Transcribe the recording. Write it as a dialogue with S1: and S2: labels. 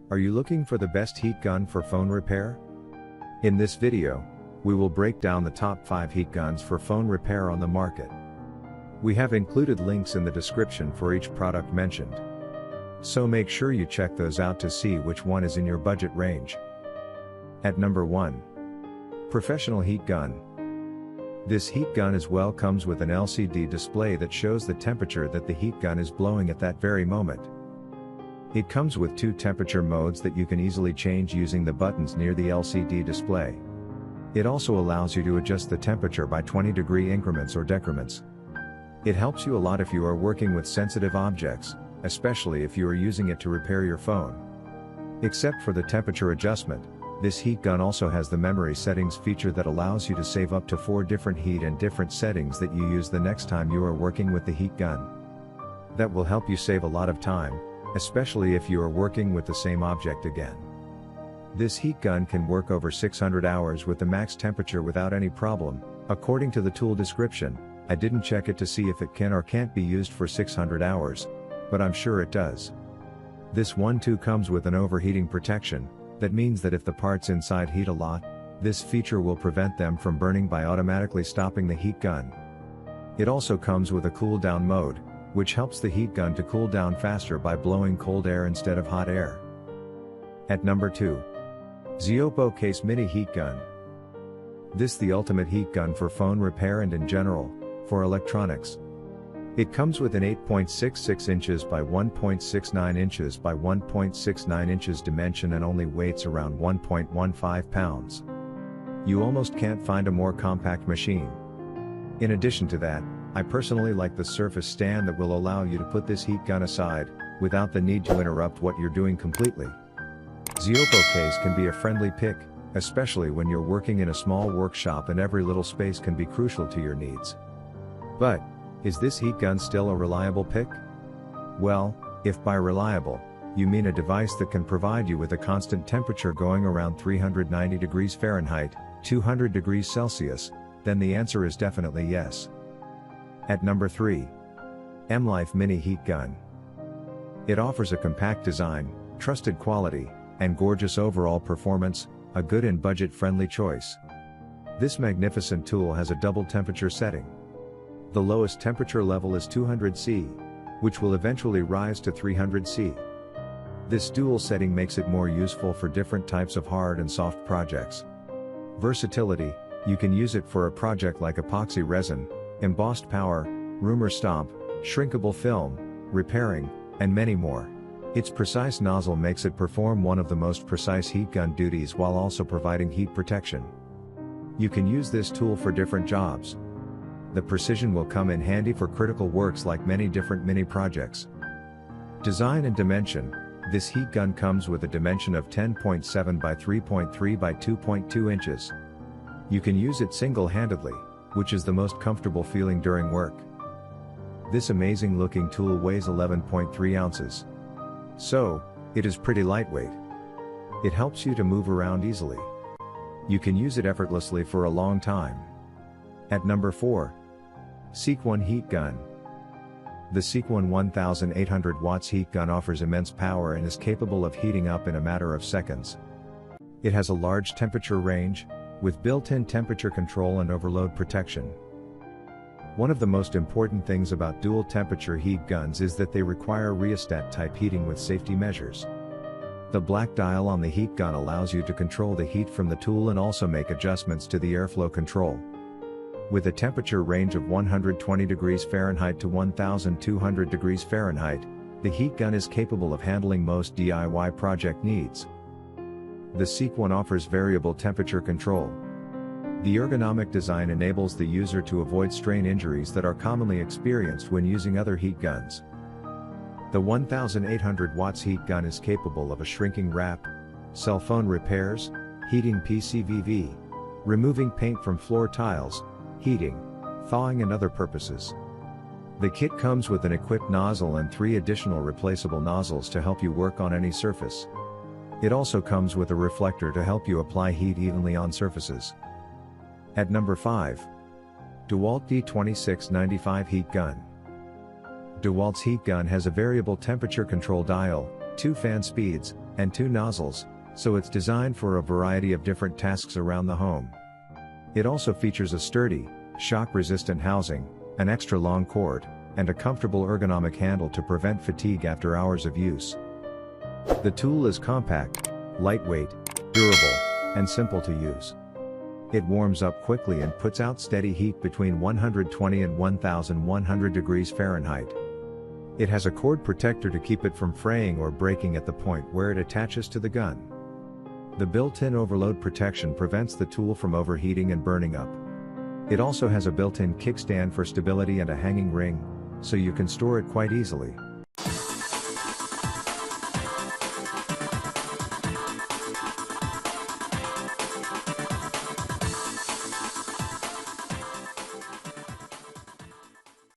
S1: Are you looking for the best heat gun for phone repair? In this video, we will break down the top 5 heat guns for phone repair on the market. We have included links in the description for each product mentioned. So make sure you check those out to see which one is in your budget range. At number 1. Professional Heat Gun. This heat gun as well comes with an LCD display that shows the temperature that the heat gun is blowing at that very moment. It comes with 2 temperature modes that you can easily change using the buttons near the LCD display. It also allows you to adjust the temperature by 20-degree increments or decrements. It helps you a lot if you are working with sensitive objects, especially if you are using it to repair your phone. Except for the temperature adjustment, this heat gun also has the memory settings feature that allows you to save up to 4 different heat and different settings that you use the next time you are working with the heat gun. That will help you save a lot of time, especially if you are working with the same object again. This heat gun can work over 600 hours with the max temperature without any problem. According to the tool description, I didn't check it to see if it can or can't be used for 600 hours, but I'm sure it does. This one too comes with an overheating protection. That means that if the parts inside heat a lot, this feature will prevent them from burning by automatically stopping the heat gun. It also comes with a cool down mode, which helps the heat gun to cool down faster by blowing cold air instead of hot air. At number 2. Ziopo Case Mini Heat Gun. This the ultimate heat gun for phone repair and in general, for electronics. It comes with an 8.66 inches by 1.69 inches by 1.69 inches dimension and only weighs around 1.15 pounds. You almost can't find a more compact machine. In addition to that, I personally like the surface stand that will allow you to put this heat gun aside, without the need to interrupt what you're doing completely. Ziopo Case can be a friendly pick, especially when you're working in a small workshop and every little space can be crucial to your needs. But, is this heat gun still a reliable pick? Well, if by reliable, you mean a device that can provide you with a constant temperature going around 390 degrees Fahrenheit, 200 degrees Celsius, then the answer is definitely yes. At number 3. M-Life Mini Heat Gun. It offers a compact design, trusted quality, and gorgeous overall performance, a good and budget-friendly choice. This magnificent tool has a double temperature setting. The lowest temperature level is 200 C, which will eventually rise to 300 C. This dual setting makes it more useful for different types of hard and soft projects. Versatility, you can use it for a project like epoxy resin, embossed powder, rumor stomp, shrinkable film, repairing, and many more. Its precise nozzle makes it perform one of the most precise heat gun duties while also providing heat protection. You can use this tool for different jobs. The precision will come in handy for critical works like many different mini projects. Design and dimension, this heat gun comes with a dimension of 10.7 by 3.3 by 2.2 inches. You can use it single-handedly, which is the most comfortable feeling during work. This amazing looking tool weighs 11.3 ounces. So, it is pretty lightweight. It helps you to move around easily. You can use it effortlessly for a long time. At number 4. SeekOne Heat Gun. The SeekOne 1800 watts heat gun offers immense power and is capable of heating up in a matter of seconds. It has a large temperature range, with built-in temperature control and overload protection. One of the most important things about dual temperature heat guns is that they require rheostat-type heating with safety measures. The black dial on the heat gun allows you to control the heat from the tool and also make adjustments to the airflow control. With a temperature range of 120 degrees Fahrenheit to 1200 degrees Fahrenheit, the heat gun is capable of handling most DIY project needs. The SeekOne offers variable temperature control. The ergonomic design enables the user to avoid strain injuries that are commonly experienced when using other heat guns. The 1800 watts heat gun is capable of a shrinking wrap, cell phone repairs, heating PCVV, removing paint from floor tiles, heating, thawing and other purposes. The kit comes with an equipped nozzle and 3 additional replaceable nozzles to help you work on any surface. It also comes with a reflector to help you apply heat evenly on surfaces. At number 5. DeWalt D2695 Heat Gun. DeWalt's heat gun has a variable temperature control dial, 2 fan speeds, and 2 nozzles, so it's designed for a variety of different tasks around the home. It also features a sturdy, shock-resistant housing, an extra long cord, and a comfortable ergonomic handle to prevent fatigue after hours of use. The tool is compact, lightweight, durable, and simple to use. It warms up quickly and puts out steady heat between 120 and 1100 degrees Fahrenheit. It has a cord protector to keep it from fraying or breaking at the point where it attaches to the gun. The built-in overload protection prevents the tool from overheating and burning up. It also has a built-in kickstand for stability and a hanging ring, so you can store it quite easily.